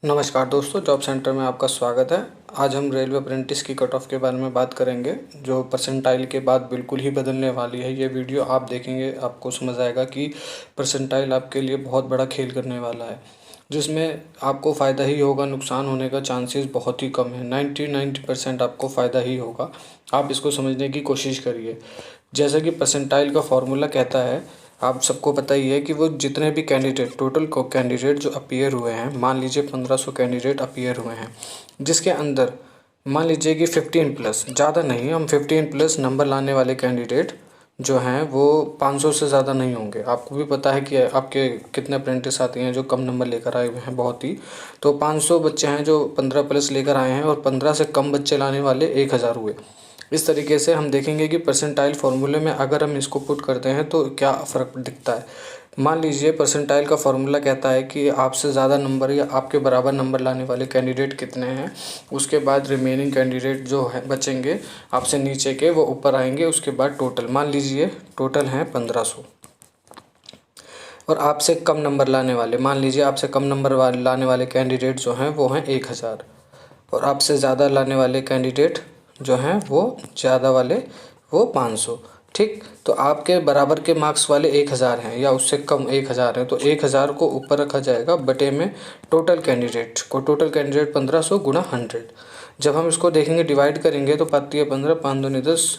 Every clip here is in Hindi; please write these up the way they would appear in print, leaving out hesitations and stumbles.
नमस्कार दोस्तों, जॉब सेंटर में आपका स्वागत है। आज हम रेलवे अप्रेंटिस की कट ऑफ के बारे में बात करेंगे, जो परसेंटाइल के बाद बिल्कुल ही बदलने वाली है। ये वीडियो आप देखेंगे, आपको समझ आएगा कि परसेंटाइल आपके लिए बहुत बड़ा खेल करने वाला है, जिसमें आपको फ़ायदा ही होगा, नुकसान होने का चांसेस बहुत ही कम है। 90% आपको फ़ायदा ही होगा। आप इसको समझने की कोशिश करिए। जैसा कि परसेंटाइल का फॉर्मूला कहता है, आप सबको पता ही है कि वो जितने भी कैंडिडेट टोटल को कैंडिडेट जो अपीयर हुए हैं, मान लीजिए 1500 कैंडिडेट अपीयर हुए हैं, जिसके अंदर मान लीजिए कि 15 प्लस, ज़्यादा नहीं, हम 15 प्लस नंबर लाने वाले कैंडिडेट जो हैं वो 500 से ज़्यादा नहीं होंगे। आपको भी पता है कि आपके कितने अप्रेंटिस आते हैं जो कम नंबर लेकर आए हुए हैं, बहुत ही। तो 500 बच्चे हैं जो 15 प्लस लेकर आए हैं, और 15 से कम बच्चे लाने वाले 1000 हुए। इस तरीके से हम देखेंगे कि परसेंटाइल फार्मूले में अगर हम इसको पुट करते हैं तो क्या फ़र्क दिखता है। मान लीजिए परसेंटाइल का फार्मूला कहता है कि आपसे ज़्यादा नंबर या आपके बराबर नंबर लाने वाले कैंडिडेट कितने हैं, उसके बाद रिमेनिंग कैंडिडेट जो है बचेंगे आपसे नीचे के, वो ऊपर आएंगे। उसके बाद टोटल मान लीजिए टोटल हैं 1500, और आपसे कम नंबर लाने वाले, मान लीजिए आपसे कम नंबर लाने वाले कैंडिडेट जो हैं वो हैं 1000, और आपसे ज़्यादा लाने वाले कैंडिडेट जो हैं वो ज़्यादा वाले वो 500। ठीक, तो आपके बराबर के मार्क्स वाले 1000 हैं या उससे कम 1000 हैं, तो 1000 को ऊपर रखा जाएगा बटे में टोटल कैंडिडेट को। टोटल कैंडिडेट 1500 गुणा 100। जब हम इसको देखेंगे, डिवाइड करेंगे, तो पाती है 15, 5 दूनी 10,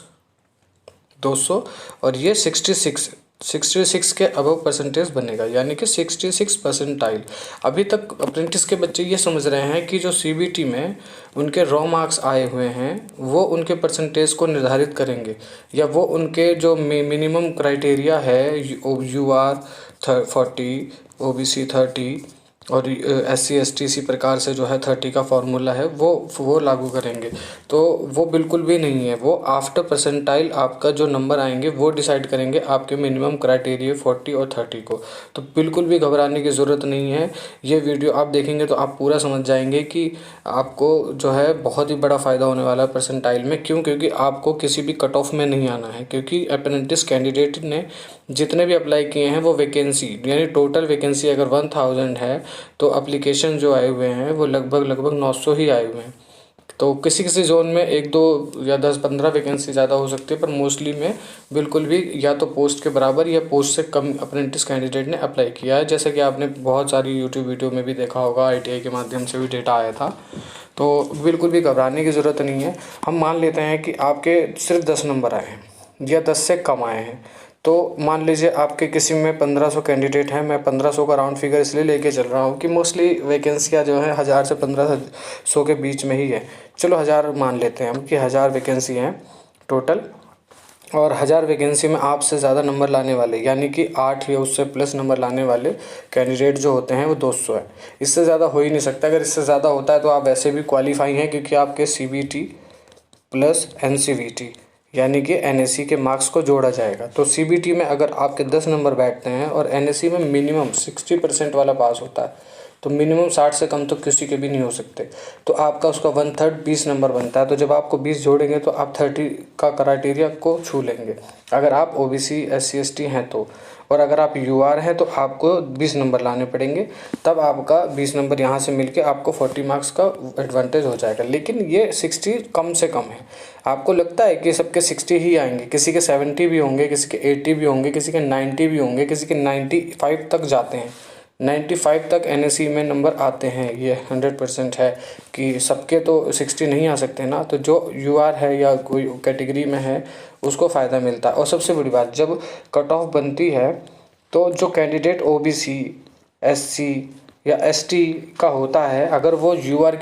200, और ये 66 के अबव परसेंटेज बनेगा, यानी कि 66 परसेंटाइल। अभी तक अप्रेंटिस के बच्चे ये समझ रहे हैं कि जो सीबीटी में उनके रॉ मार्क्स आए हुए हैं वो उनके परसेंटेज को निर्धारित करेंगे, या वो उनके जो मिनिमम क्राइटेरिया है, यूआर 40, ओबीसी 30 और SC ST इसी प्रकार से जो है 30 का फार्मूला है, वो लागू करेंगे। तो वो बिल्कुल भी नहीं है। वो आफ्टर परसेंटाइल आपका जो नंबर आएंगे वो डिसाइड करेंगे आपके मिनिमम क्राइटेरिया 40 और 30 को। तो बिल्कुल भी घबराने की ज़रूरत नहीं है। ये वीडियो आप देखेंगे तो आप पूरा समझ जाएंगे कि आपको जो है बहुत ही बड़ा फ़ायदा होने वाला है परसेंटाइल में। क्यों? क्योंकि आपको किसी भी कट ऑफ में नहीं आना है, क्योंकि अप्रेंटिस कैंडिडेट ने जितने भी अप्लाई किए हैं वो वैकेंसी, यानी टोटल वैकेंसी अगर 1000 है तो एप्लीकेशन जो आए हुए हैं वो लगभग 900 ही आए हुए हैं। तो किसी किसी जोन में 1-2 या 10-15 वैकेंसी ज़्यादा हो सकती है, पर मोस्टली में बिल्कुल भी या तो पोस्ट के बराबर या पोस्ट से कम अप्रेंटिस कैंडिडेट ने अप्लाई किया है। जैसे कि आपने बहुत सारी यूट्यूब वीडियो में भी देखा होगा, ITI के माध्यम से भी डेटा आया था। तो बिल्कुल भी घबराने की ज़रूरत नहीं है। हम मान लेते हैं कि आपके सिर्फ 10 नंबर आए हैं या 10 से कम आए हैं। तो मान लीजिए आपके किसी में 1500 कैंडिडेट हैं। मैं 1500 का राउंड फिगर इसलिए लेके चल रहा हूँ कि मोस्टली वैकेंसियाँ जो है 1000 से 1500 के बीच में ही है। चलो 1000 मान लेते हैं हम कि 1000 वैकेंसी हैं टोटल, और 1000 वैकेंसी में आपसे ज़्यादा नंबर लाने वाले, यानी कि 8 या उससे प्लस नंबर लाने वाले कैंडिडेट जो होते हैं वो 200 है। इससे ज़्यादा हो ही नहीं सकता। अगर इससे ज़्यादा होता है तो आप वैसे भी क्वालिफाई हैं, क्योंकि आपके CBT प्लस NCVT यानी कि NSE के मार्क्स को जोड़ा जाएगा। तो CBT में अगर आपके 10 नंबर बैठते हैं और NSE में मिनिमम 60% वाला पास होता है, तो मिनिमम 60 से कम तो किसी के भी नहीं हो सकते। तो आपका उसका 1/3 20 नंबर बनता है। तो जब आपको 20 जोड़ेंगे तो आप 30 का क्राइटेरिया को छू लेंगे, अगर आप OBC SC ST हैं तो। और अगर आप UR हैं तो आपको 20 नंबर लाने पड़ेंगे, तब आपका 20 नंबर यहाँ से मिलके आपको 40 मार्क्स का एडवांटेज हो जाएगा। लेकिन ये 60 कम से कम है। आपको लगता है कि सबके 60 ही आएंगे, किसी के 70 भी होंगे, किसी के 80 भी होंगे, किसी के 90 भी होंगे, किसी के 95 तक जाते हैं। 95 तक NSE में नंबर आते हैं। ये 100% है कि सबके तो 60 नहीं आ सकते ना। तो जो UR है या कोई कैटेगरी में है उसको फ़ायदा मिलता है। और सबसे बड़ी बात, जब कट ऑफ बनती है तो जो कैंडिडेट OBC SC या ST का होता है, अगर वो UR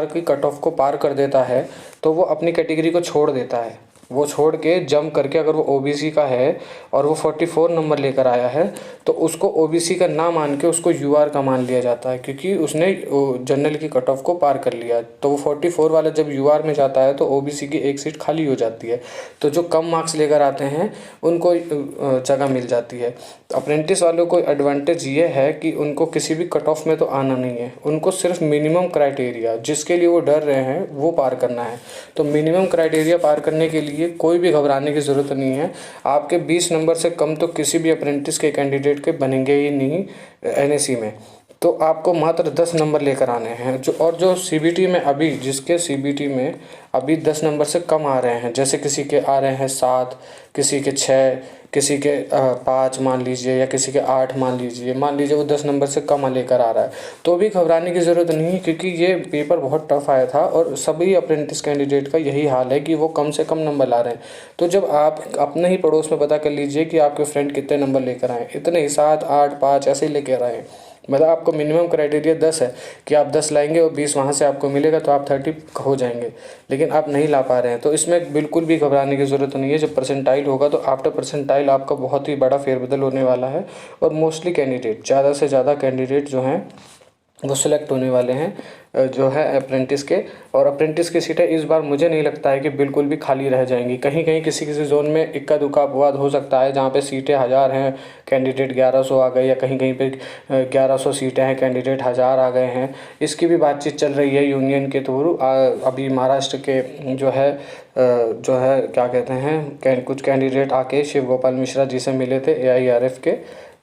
की कट ऑफ को पार कर देता है तो वो अपनी कैटेगरी को छोड़ देता है। वो छोड़ के जंप करके, अगर वो OBC का है और वो 44 नंबर लेकर आया है तो उसको OBC का ना मान के उसको UR का मान लिया जाता है, क्योंकि उसने जनरल की कट ऑफ को पार कर लिया। तो वो 44 वाला जब UR में जाता है तो OBC की एक सीट खाली हो जाती है। तो जो कम मार्क्स लेकर आते हैं उनको जगह मिल जाती है। तो अप्रेंटिस वालों को एडवांटेज ये है कि उनको किसी भी कट ऑफ में तो आना नहीं है, उनको सिर्फ मिनिमम क्राइटेरिया जिसके लिए वो डर रहे हैं वो पार करना है। तो मिनिमम क्राइटेरिया पार करने के लिए कोई भी घबराने की ज़रूरत नहीं है। आपके 20 नंबर से कम तो किसी भी अप्रेंटिस के कैंडिडेट के बनेंगे ही नहीं NSE में। तो आपको मात्र 10 नंबर लेकर आने हैं। जो सीबीटी में अभी जिसके सीबीटी में अभी 10 नंबर से कम आ रहे हैं, जैसे किसी के आ रहे हैं 7, किसी के 6, किसी के 5 मान लीजिए, या किसी के 8 मान लीजिए वो 10 नंबर से कम लेकर आ रहा है, तो भी घबराने की ज़रूरत नहीं है, क्योंकि ये पेपर बहुत टफ आया था और सभी अप्रेंटिस कैंडिडेट का यही हाल है कि वो कम से कम नंबर ला रहे हैं। तो जब आप अपने ही पड़ोस में पता कर लीजिए कि आपके फ्रेंड कितने नंबर लेकर आए, इतने ही 7, 8, 5 ऐसे ही लेकर आए। मतलब आपको मिनिमम क्राइटेरिया 10 है कि आप 10 लाएंगे और 20 वहाँ से आपको मिलेगा, तो आप 30 हो जाएंगे, लेकिन आप नहीं ला पा रहे हैं। तो इसमें बिल्कुल भी घबराने की ज़रूरत नहीं है। जब परसेंटाइल होगा तो आफ्टर परसेंटाइल आपका बहुत ही बड़ा फेरबदल होने वाला है, और मोस्टली कैंडिडेट, ज़्यादा से ज़्यादा कैंडिडेट जो हैं वो सिलेक्ट होने वाले हैं जो है अप्रेंटिस के। और अप्रेंटिस की सीटें इस बार मुझे नहीं लगता है कि बिल्कुल भी खाली रह जाएंगी। कहीं कहीं किसी किसी जोन में इक्का दुक्का अपवाद हो सकता है, जहाँ पे सीटें 1000 हैं, कैंडिडेट 1100 आ गए, या कहीं कहीं पे 1100 सीटें हैं, कैंडिडेट 1000 आ गए हैं। इसकी भी बातचीत चल रही है यूनियन के थ्रू। अभी महाराष्ट्र के जो है क्या कहते हैं, कुछ कैंडिडेट आके शिव गोपाल मिश्रा जी से मिले थे AIRF के,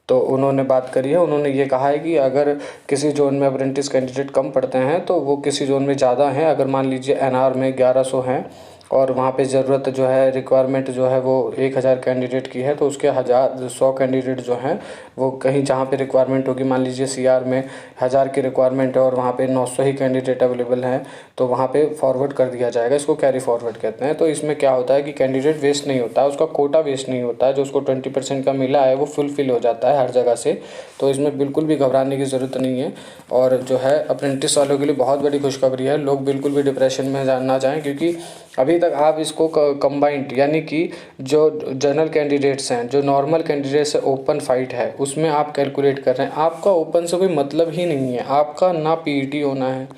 तो उन्होंने बात करी है। उन्होंने ये कहा है कि अगर किसी जोन में अप्रेंटिस कैंडिडेट कम पड़ते हैं तो वो किसी जोन में ज़्यादा हैं, अगर मान लीजिए NR में 1100 हैं और वहाँ पे ज़रूरत जो है, रिक्वायरमेंट जो है वो 1000 कैंडिडेट की है, तो उसके 100 कैंडिडेट जो हैं वो कहीं जहाँ पे रिक्वायरमेंट होगी, मान लीजिए CR में 1000 की रिक्वायरमेंट है और वहाँ पे 900 ही कैंडिडेट अवेलेबल हैं, तो वहाँ पे फॉरवर्ड कर दिया जाएगा। इसको कैरी फॉरवर्ड कहते हैं। तो इसमें क्या होता है कि कैंडिडेट वेस्ट नहीं होता है, उसका कोटा वेस्ट नहीं होता है, जो उसको 20% का मिला है वो फुलफिल हो जाता है हर जगह से। तो इसमें बिल्कुल भी घबराने की ज़रूरत नहीं है। और जो है अप्रेंटिस वालों के लिए बहुत बड़ी खुशखबरी है, लोग बिल्कुल भी डिप्रेशन में ना जाएँ, क्योंकि अभी तक आप इसको कंबाइंड, यानी कि जो जनरल कैंडिडेट्स हैं, जो नॉर्मल कैंडिडेट्स है, ओपन फाइट है, उसमें आप कैलकुलेट कर रहे हैं। आपका ओपन से कोई मतलब ही नहीं है, आपका ना PET होना है,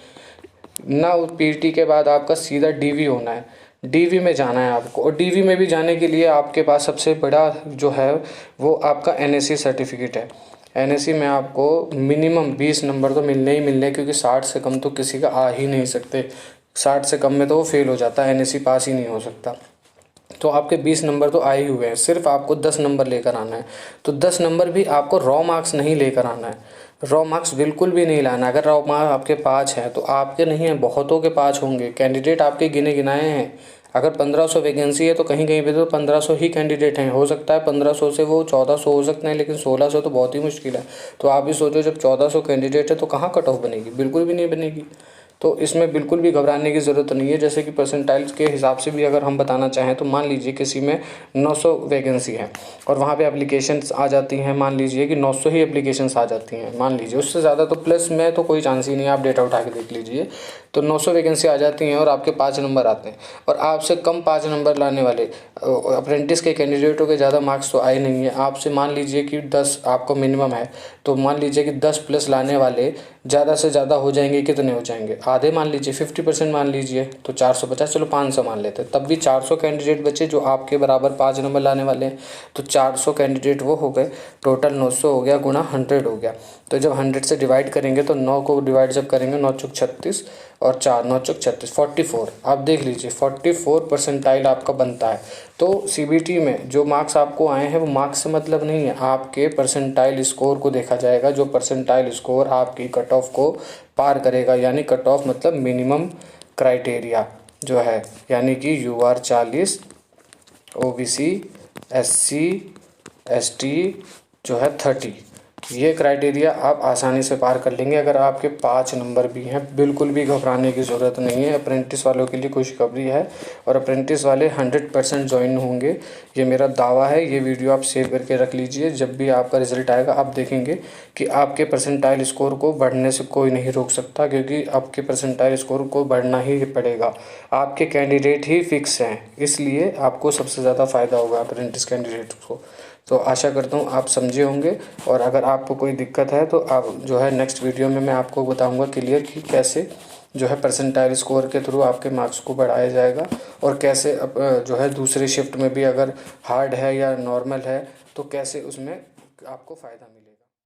ना PET के बाद आपका सीधा DV होना है, DV में जाना है आपको। और DV में भी जाने के लिए आपके पास सबसे बड़ा जो है वो आपका NSE सर्टिफिकेट है। NSE में आपको मिनिमम 20 नंबर तो मिलने ही मिलने, क्योंकि 60 से कम तो किसी का आ ही नहीं सकते। 60 से कम में तो वो फेल हो जाता है, NSE पास ही नहीं हो सकता। तो आपके 20 नंबर तो आए ही हुए हैं, सिर्फ आपको 10 नंबर लेकर आना है। तो 10 नंबर भी आपको रॉ मार्क्स नहीं लेकर आना है, रॉ मार्क्स बिल्कुल भी नहीं लाना। अगर रॉ मार्क्स आपके 5 हैं तो आपके नहीं हैं, बहुतों के 5 होंगे। कैंडिडेट आपके गिने गिनाए हैं। अगर 1500 वैकेंसी है तो कहीं कहीं पे तो 1500 ही कैंडिडेट हैं। हो सकता है 1500 से वो 1400 हो सकते हैं, लेकिन 1600 तो बहुत ही मुश्किल है। तो आप भी सोचो, जब 1400 कैंडिडेट है तो कहाँ कट ऑफ बनेगी? बिल्कुल भी नहीं बनेगी। तो इसमें बिल्कुल भी घबराने की ज़रूरत नहीं है। जैसे कि परसेंटाइल्स के हिसाब से भी अगर हम बताना चाहें तो मान लीजिए किसी में 900 वैकेंसी है और वहाँ पे एप्लीकेशंस आ जाती हैं, मान लीजिए कि 900 ही एप्लीकेशंस आ जाती हैं, मान लीजिए, उससे ज़्यादा तो प्लस में तो कोई चांस ही नहीं है, आप डेटा उठा के देख लीजिए। तो 900 वैकेंसी आ जाती हैं और आपके 5 नंबर आते हैं, और आपसे कम 5 नंबर लाने वाले अप्रेंटिस के कैंडिडेटों के ज़्यादा मार्क्स तो आए नहीं है। आपसे मान लीजिए कि 10 आपको मिनिमम है, तो मान लीजिए कि 10 प्लस लाने वाले ज़्यादा से ज़्यादा हो जाएंगे, कितने हो जाएंगे? आधे मान लीजिए, 50% मान लीजिए, तो 450, चलो 500 मान लेते हैं, तब भी 400 कैंडिडेट बचे जो आपके बराबर 5 नंबर लाने वाले हैं। तो 400 कैंडिडेट वो हो गए, टोटल 900 हो गया गुना 100 हो गया। तो जब 100 से डिवाइड करेंगे तो 9 को डिवाइड जब करेंगे, 9 चौक 36 और 4 9 चौक 36, 44। आप देख लीजिए 44 परसेंटाइल आपका बनता है। तो CBT में जो मार्क्स आपको आए हैं वो मार्क्स से मतलब नहीं है, आपके परसेंटाइल स्कोर को देखा जाएगा। जो परसेंटाइल स्कोर आपकी कट ऑफ को पार करेगा, यानी कट ऑफ मतलब मिनिमम क्राइटेरिया जो है, यानी कि UR 40, OBC SC ST जो है 30, ये क्राइटेरिया आप आसानी से पार कर लेंगे अगर आपके 5 नंबर भी हैं। बिल्कुल भी घबराने की ज़रूरत नहीं है। अप्रेंटिस वालों के लिए खुशखबरी है, और अप्रेंटिस वाले 100% ज्वाइन होंगे, ये मेरा दावा है। ये वीडियो आप सेव करके रख लीजिए, जब भी आपका रिजल्ट आएगा आप देखेंगे कि आपके परसेंटाइल स्कोर को बढ़ने से कोई नहीं रोक सकता, क्योंकि आपके परसेंटाइल स्कोर को बढ़ना ही पड़ेगा। आपके कैंडिडेट ही फिक्स हैं, इसलिए आपको सबसे ज़्यादा फ़ायदा होगा अप्रेंटिस कैंडिडेट को। तो आशा करता हूँ आप समझे होंगे, और अगर आपको कोई दिक्कत है तो आप जो है नेक्स्ट वीडियो में मैं आपको बताऊँगा क्लियर कि कैसे जो है परसेंटाइल स्कोर के थ्रू आपके मार्क्स को बढ़ाया जाएगा, और कैसे जो है दूसरी शिफ्ट में भी अगर हार्ड है या नॉर्मल है तो कैसे उसमें आपको फ़ायदा मिलेगा।